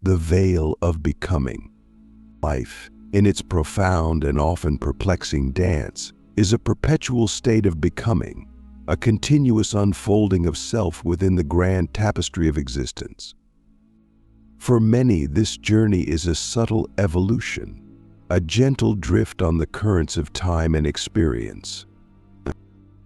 The veil of becoming. Life, in its profound and often perplexing dance, is a perpetual state of becoming, a continuous unfolding of self within the grand tapestry of existence. For many, this journey is a subtle evolution, a gentle drift on the currents of time and experience.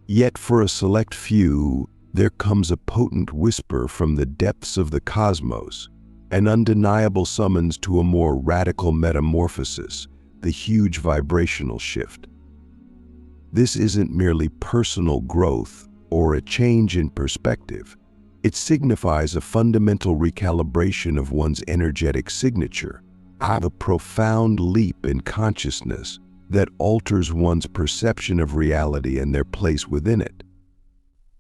Yet for a select few, there comes a potent whisper from the depths of the cosmos, an undeniable summons to a more radical metamorphosis, the huge vibrational shift. This isn't merely personal growth or a change in perspective. It signifies a fundamental recalibration of one's energetic signature, a profound leap in consciousness that alters one's perception of reality and their place within it.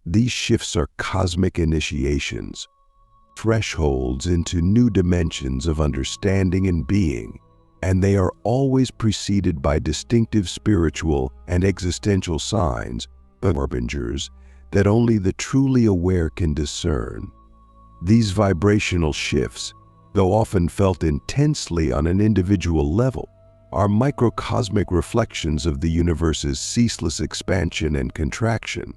These shifts are cosmic initiations, thresholds into new dimensions of understanding and being, and they are always preceded by distinctive spiritual and existential signs, harbingers, that only the truly aware can discern. These vibrational shifts, though often felt intensely on an individual level, are microcosmic reflections of the universe's ceaseless expansion and contraction.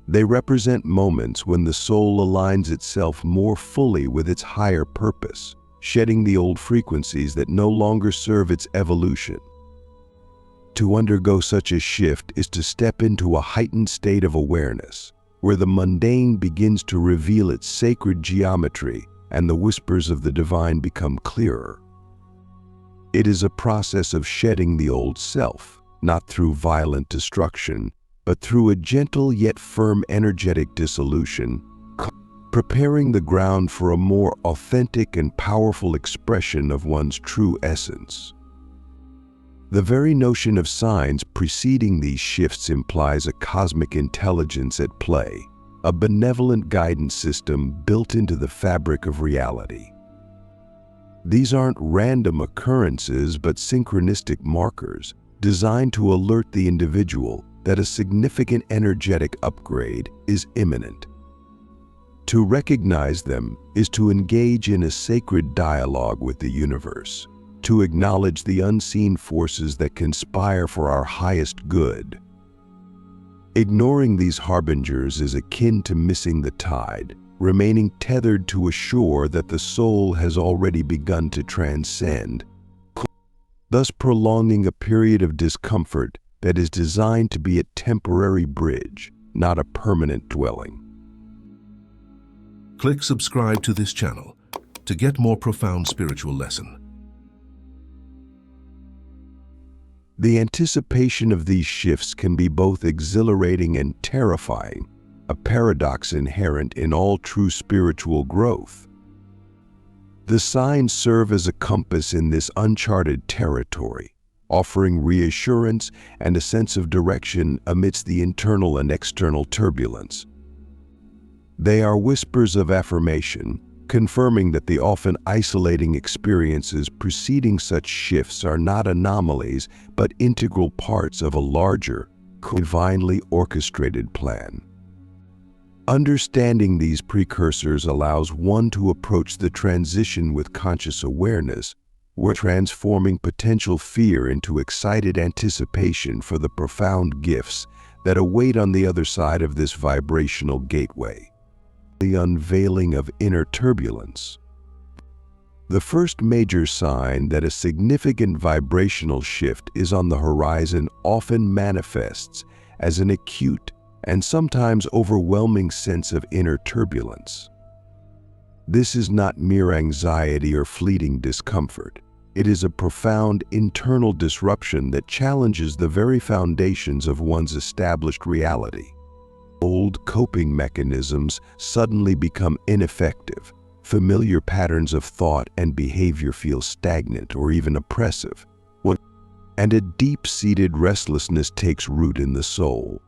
They represent moments when the soul aligns itself more fully with its higher purpose, shedding the old frequencies that no longer serve its evolution. To undergo such a shift is to step into a heightened state of awareness, where the mundane begins to reveal its sacred geometry and the whispers of the divine become clearer. It is a process of shedding the old self, not through violent destruction, but through a gentle yet firm energetic dissolution, preparing the ground for a more authentic and powerful expression of one's true essence. The very notion of signs preceding these shifts implies a cosmic intelligence at play, a benevolent guidance system built into the fabric of reality. These aren't random occurrences but synchronistic markers designed to alert the individual that a significant energetic upgrade is imminent. To recognize them is to engage in a sacred dialogue with the universe, to acknowledge the unseen forces that conspire for our highest good. Ignoring these harbingers is akin to missing the tide, remaining tethered to a shore that the soul has already begun to transcend, thus prolonging a period of discomfort that is designed to be a temporary bridge, not a permanent dwelling. Click subscribe to this channel to get more profound spiritual lesson. The anticipation of these shifts can be both exhilarating and terrifying, a paradox inherent in all true spiritual growth. The signs serve as a compass in this uncharted territory, offering reassurance and a sense of direction amidst the internal and external turbulence. They are whispers of affirmation, confirming that the often isolating experiences preceding such shifts are not anomalies but integral parts of a larger, divinely orchestrated plan. Understanding these precursors allows one to approach the transition with conscious awareness, where transforming potential fear into excited anticipation for the profound gifts that await on the other side of this vibrational gateway. The unveiling of inner turbulence. The first major sign that a significant vibrational shift is on the horizon often manifests as an acute and sometimes overwhelming sense of inner turbulence. This is not mere anxiety or fleeting discomfort. It is a profound internal disruption that challenges the very foundations of one's established reality. Old coping mechanisms suddenly become ineffective. Familiar patterns of thought and behavior feel stagnant or even oppressive, and a deep-seated restlessness takes root in the soul.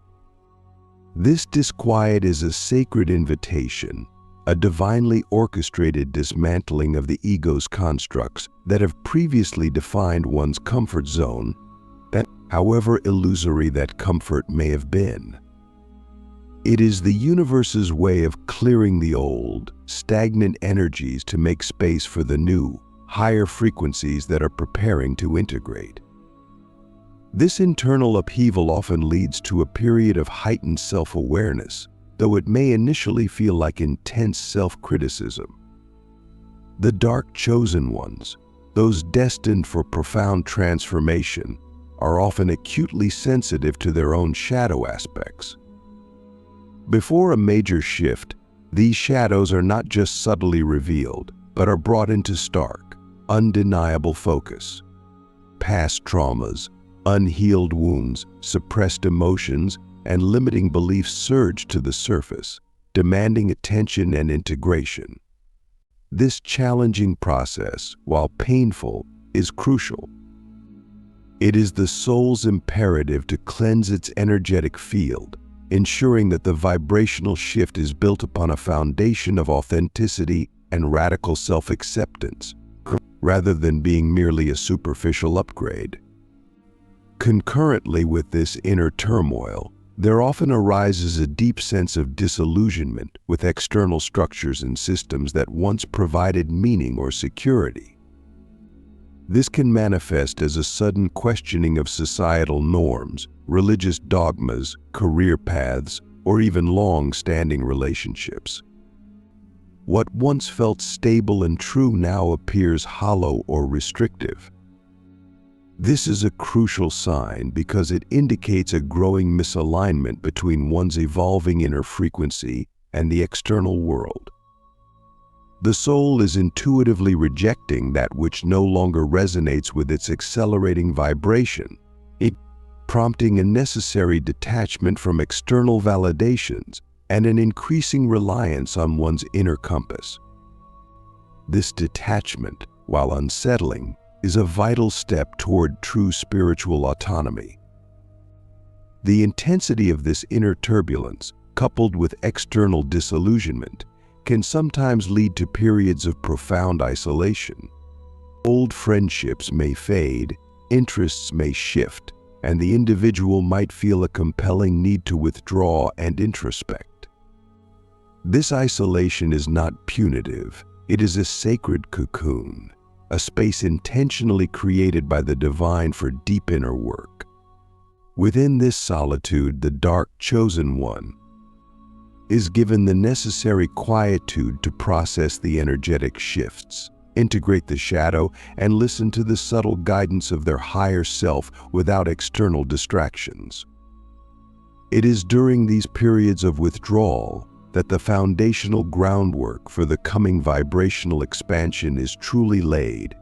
This disquiet is a sacred invitation, a divinely orchestrated dismantling of the ego's constructs that have previously defined one's comfort zone, that, however illusory that comfort may have been. It is the universe's way of clearing the old, stagnant energies to make space for the new, higher frequencies that are preparing to integrate. This internal upheaval often leads to a period of heightened self-awareness, though it may initially feel like intense self-criticism. The dark chosen ones, those destined for profound transformation, are often acutely sensitive to their own shadow aspects. Before a major shift, these shadows are not just subtly revealed, but are brought into stark, undeniable focus. Past traumas, unhealed wounds, suppressed emotions, and limiting beliefs surge to the surface, demanding attention and integration. This challenging process, while painful, is crucial. It is the soul's imperative to cleanse its energetic field, ensuring that the vibrational shift is built upon a foundation of authenticity and radical self-acceptance, rather than being merely a superficial upgrade. Concurrently with this inner turmoil, there often arises a deep sense of disillusionment with external structures and systems that once provided meaning or security. This can manifest as a sudden questioning of societal norms, religious dogmas, career paths, or even long-standing relationships. What once felt stable and true now appears hollow or restrictive. This is a crucial sign because it indicates a growing misalignment between one's evolving inner frequency and the external world. The soul is intuitively rejecting that which no longer resonates with its accelerating vibration, prompting a necessary detachment from external validations and an increasing reliance on one's inner compass. This detachment, while unsettling, is a vital step toward true spiritual autonomy. The intensity of this inner turbulence, coupled with external disillusionment, can sometimes lead to periods of profound isolation. Old friendships may fade, interests may shift, and the individual might feel a compelling need to withdraw and introspect. This isolation is not punitive, it is a sacred cocoon, a space intentionally created by the divine for deep inner work. Within this solitude, the dark chosen one is given the necessary quietude to process the energetic shifts, integrate the shadow, and listen to the subtle guidance of their higher self without external distractions. It is during these periods of withdrawal that the foundational groundwork for the coming vibrational expansion is truly laid,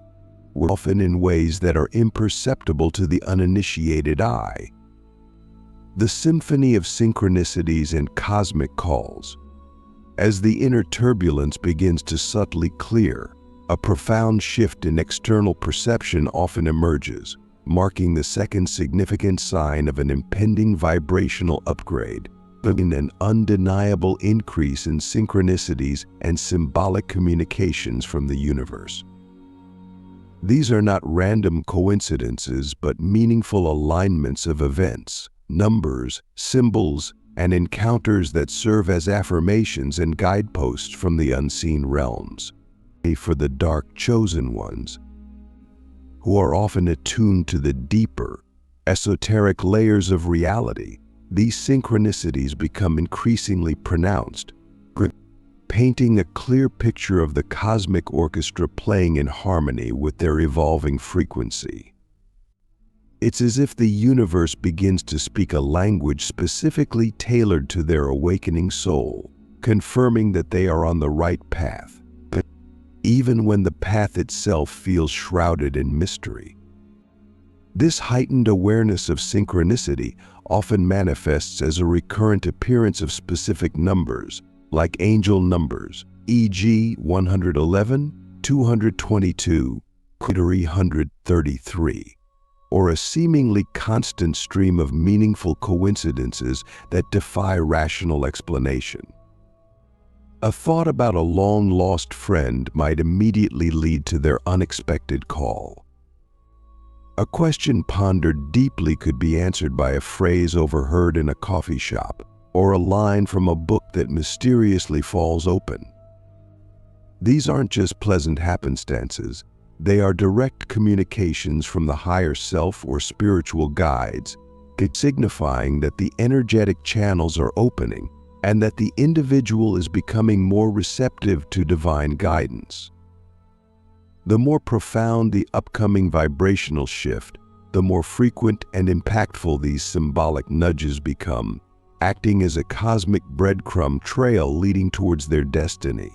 often in ways that are imperceptible to the uninitiated eye. The symphony of synchronicities and cosmic calls. As the inner turbulence begins to subtly clear, a profound shift in external perception often emerges, marking the second significant sign of an impending vibrational upgrade, in an undeniable increase in synchronicities and symbolic communications from the universe. These are not random coincidences, but meaningful alignments of events, numbers, symbols, and encounters that serve as affirmations and guideposts from the unseen realms. For the dark chosen ones, who are often attuned to the deeper, esoteric layers of reality, these synchronicities become increasingly pronounced, painting a clear picture of the cosmic orchestra playing in harmony with their evolving frequency. It's as if the universe begins to speak a language specifically tailored to their awakening soul, confirming that they are on the right path, even when the path itself feels shrouded in mystery. This heightened awareness of synchronicity often manifests as a recurrent appearance of specific numbers, like angel numbers, e.g. 111, 222, 333, or a seemingly constant stream of meaningful coincidences that defy rational explanation. A thought about a long-lost friend might immediately lead to their unexpected call. A question pondered deeply could be answered by a phrase overheard in a coffee shop, or a line from a book that mysteriously falls open. These aren't just pleasant happenstances, they are direct communications from the higher self or spiritual guides, signifying that the energetic channels are opening and that the individual is becoming more receptive to divine guidance. The more profound the upcoming vibrational shift, the more frequent and impactful these symbolic nudges become, acting as a cosmic breadcrumb trail leading towards their destiny.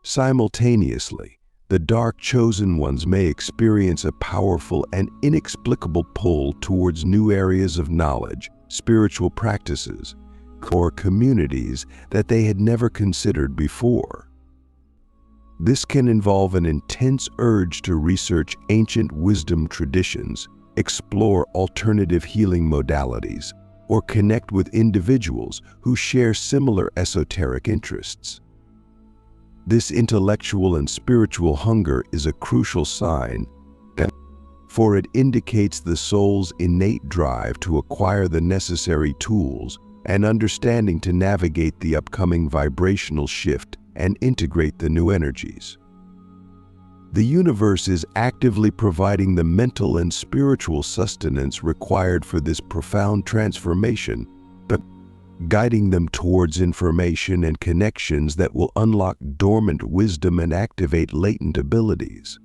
Simultaneously, the dark chosen ones may experience a powerful and inexplicable pull towards new areas of knowledge, spiritual practices, or communities that they had never considered before. This can involve an intense urge to research ancient wisdom traditions, explore alternative healing modalities, or connect with individuals who share similar esoteric interests. This intellectual and spiritual hunger is a crucial sign, for it indicates the soul's innate drive to acquire the necessary tools and understanding to navigate the upcoming vibrational shift and integrate the new energies. The universe is actively providing the mental and spiritual sustenance required for this profound transformation, but guiding them towards information and connections that will unlock dormant wisdom and activate latent abilities.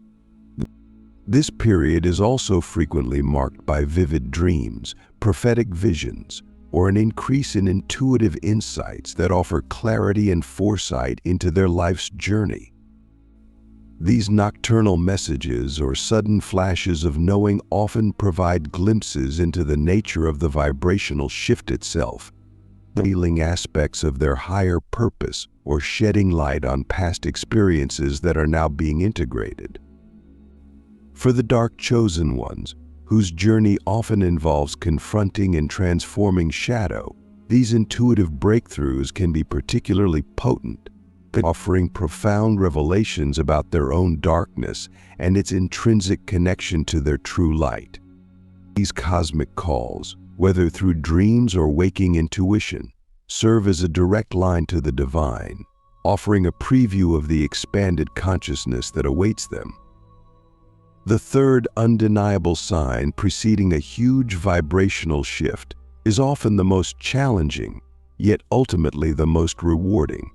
This period is also frequently marked by vivid dreams, prophetic visions, or an increase in intuitive insights that offer clarity and foresight into their life's journey. These nocturnal messages or sudden flashes of knowing often provide glimpses into the nature of the vibrational shift itself, revealing aspects of their higher purpose or shedding light on past experiences that are now being integrated. For the dark chosen ones, whose journey often involves confronting and transforming shadow, these intuitive breakthroughs can be particularly potent, offering profound revelations about their own darkness and its intrinsic connection to their true light. These cosmic calls, whether through dreams or waking intuition, serve as a direct line to the divine, offering a preview of the expanded consciousness that awaits them. The third undeniable sign preceding a huge vibrational shift is often the most challenging, yet ultimately the most rewarding.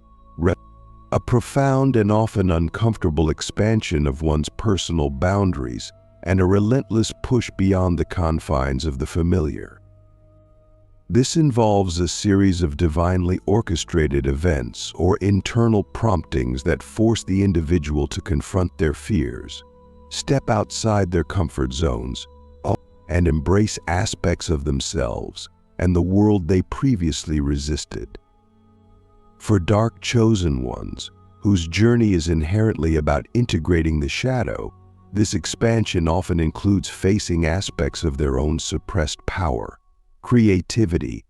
A profound and often uncomfortable expansion of one's personal boundaries and a relentless push beyond the confines of the familiar. This involves a series of divinely orchestrated events or internal promptings that force the individual to confront their fears, step outside their comfort zones, and embrace aspects of themselves and the world they previously resisted. For dark chosen ones, whose journey is inherently about integrating the shadow, this expansion often includes facing aspects of their own suppressed power, creativity,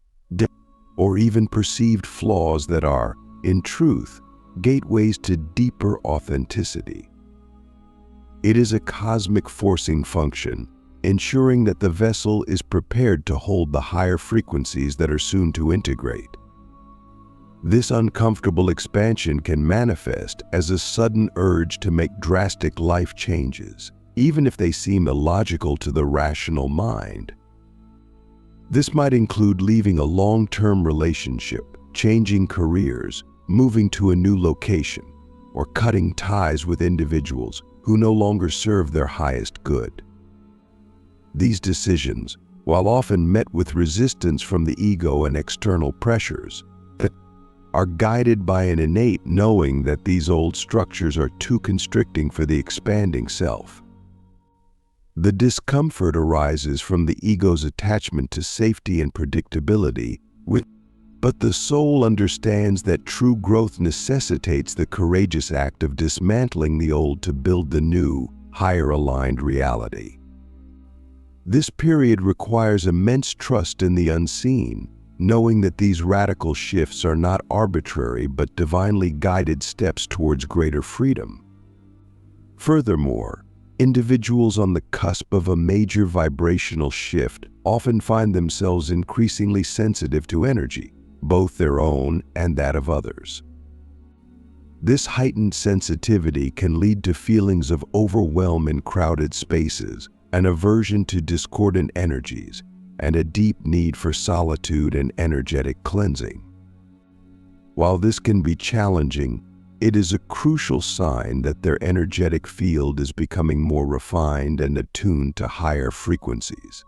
or even perceived flaws that are, in truth, gateways to deeper authenticity. It is a cosmic forcing function, ensuring that the vessel is prepared to hold the higher frequencies that are soon to integrate. This uncomfortable expansion can manifest as a sudden urge to make drastic life changes, even if they seem illogical to the rational mind. This might include leaving a long-term relationship, changing careers, moving to a new location, or cutting ties with individuals who no longer serve their highest good. These decisions, while often met with resistance from the ego and external pressures, are guided by an innate knowing that these old structures are too constricting for the expanding self. The discomfort arises from the ego's attachment to safety and predictability, but the soul understands that true growth necessitates the courageous act of dismantling the old to build the new, higher-aligned reality. This period requires immense trust in the unseen, knowing that these radical shifts are not arbitrary but divinely guided steps towards greater freedom. Furthermore, Individuals on the cusp of a major vibrational shift often find themselves increasingly sensitive to energy, both their own and that of others. This heightened sensitivity can lead to feelings of overwhelm in crowded spaces, an aversion to discordant energies, and a deep need for solitude and energetic cleansing. While this can be challenging, it is a crucial sign that their energetic field is becoming more refined and attuned to higher frequencies.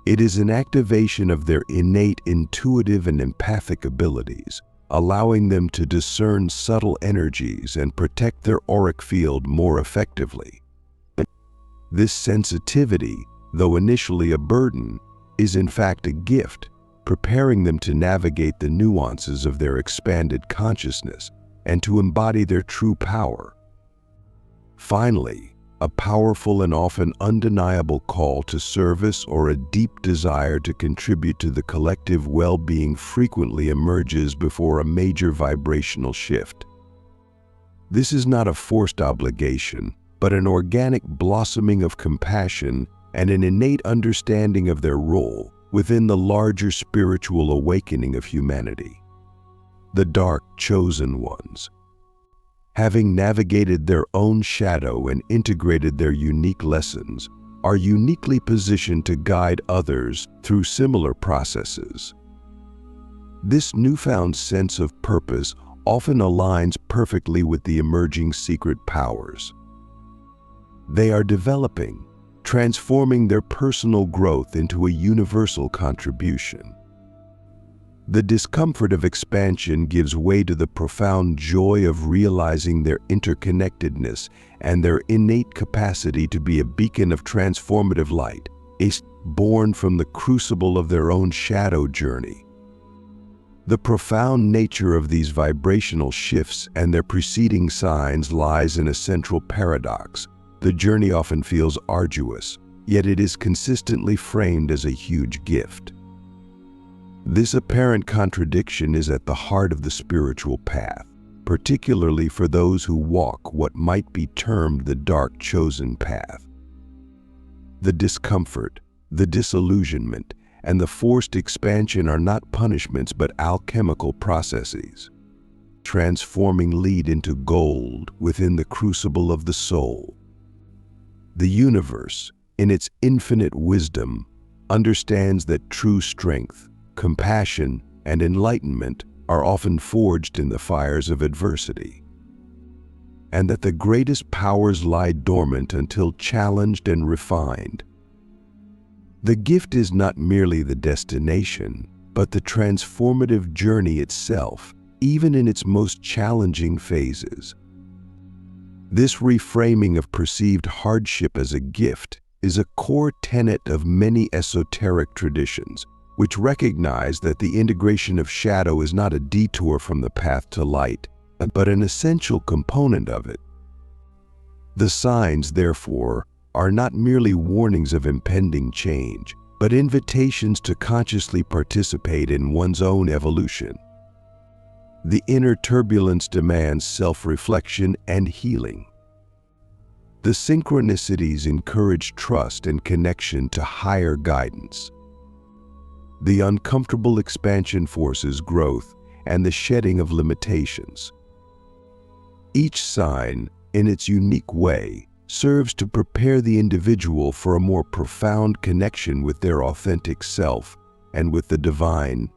It is an activation of their innate intuitive and empathic abilities, allowing them to discern subtle energies and protect their auric field more effectively. This sensitivity, though initially a burden, is in fact a gift, preparing them to navigate the nuances of their expanded consciousness and to embody their true power. Finally, a powerful and often undeniable call to service or a deep desire to contribute to the collective well-being frequently emerges before a major vibrational shift. This is not a forced obligation, but an organic blossoming of compassion and an innate understanding of their role within the larger spiritual awakening of humanity. The dark chosen ones, having navigated their own shadow and integrated their unique lessons, are uniquely positioned to guide others through similar processes. This newfound sense of purpose often aligns perfectly with the emerging secret powers they are developing, transforming their personal growth into a universal contribution. The discomfort of expansion gives way to the profound joy of realizing their interconnectedness and their innate capacity to be a beacon of transformative light, born from the crucible of their own shadow journey. The profound nature of these vibrational shifts and their preceding signs lies in a central paradox. The journey often feels arduous, yet it is consistently framed as a huge gift. This apparent contradiction is at the heart of the spiritual path, particularly for those who walk what might be termed the dark chosen path. The discomfort, the disillusionment, and the forced expansion are not punishments but alchemical processes, transforming lead into gold within the crucible of the soul. The universe, in its infinite wisdom, understands that true strength, compassion, and enlightenment are often forged in the fires of adversity, and that the greatest powers lie dormant until challenged and refined. The gift is not merely the destination, but the transformative journey itself, even in its most challenging phases. This reframing of perceived hardship as a gift is a core tenet of many esoteric traditions, which recognize that the integration of shadow is not a detour from the path to light, but an essential component of it. The signs, therefore, are not merely warnings of impending change, but invitations to consciously participate in one's own evolution. The inner turbulence demands self-reflection and healing. The synchronicities encourage trust and connection to higher guidance. The uncomfortable expansion forces growth and the shedding of limitations. Each sign, in its unique way, serves to prepare the individual for a more profound connection with their authentic self and with the divine,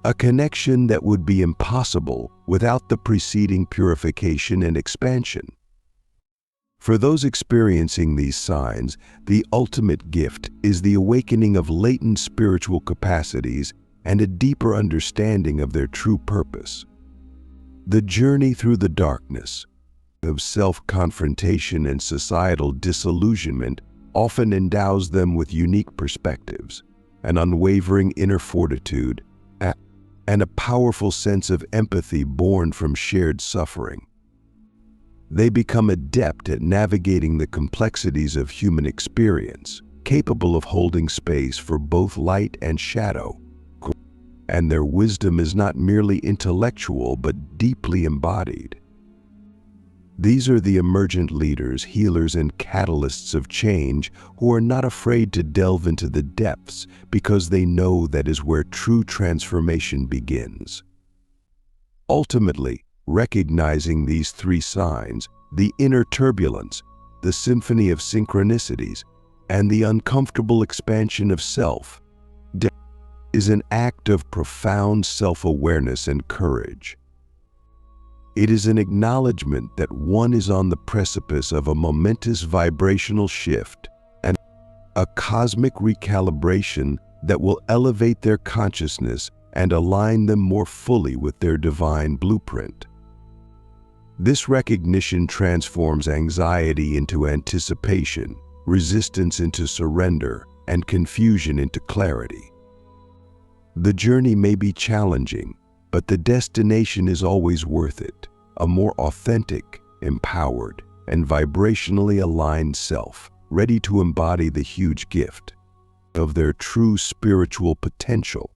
a connection that would be impossible without the preceding purification and expansion. For those experiencing these signs, the ultimate gift is the awakening of latent spiritual capacities and a deeper understanding of their true purpose. The journey through the darkness of self-confrontation and societal disillusionment often endows them with unique perspectives, an unwavering inner fortitude, and a powerful sense of empathy born from shared suffering. They become adept at navigating the complexities of human experience, capable of holding space for both light and shadow. And their wisdom is not merely intellectual but deeply embodied. These are the emergent leaders, healers, and catalysts of change who are not afraid to delve into the depths because they know that is where true transformation begins. Ultimately, recognizing these three signs, the inner turbulence, the symphony of synchronicities, and the uncomfortable expansion of self, is an act of profound self-awareness and courage. It is an acknowledgement that one is on the precipice of a momentous vibrational shift and a cosmic recalibration that will elevate their consciousness and align them more fully with their divine blueprint. This recognition transforms anxiety into anticipation, resistance into surrender, and confusion into clarity. The journey may be challenging, but the destination is always worth it, a more authentic, empowered, and vibrationally aligned self, ready to embody the huge gift of their true spiritual potential.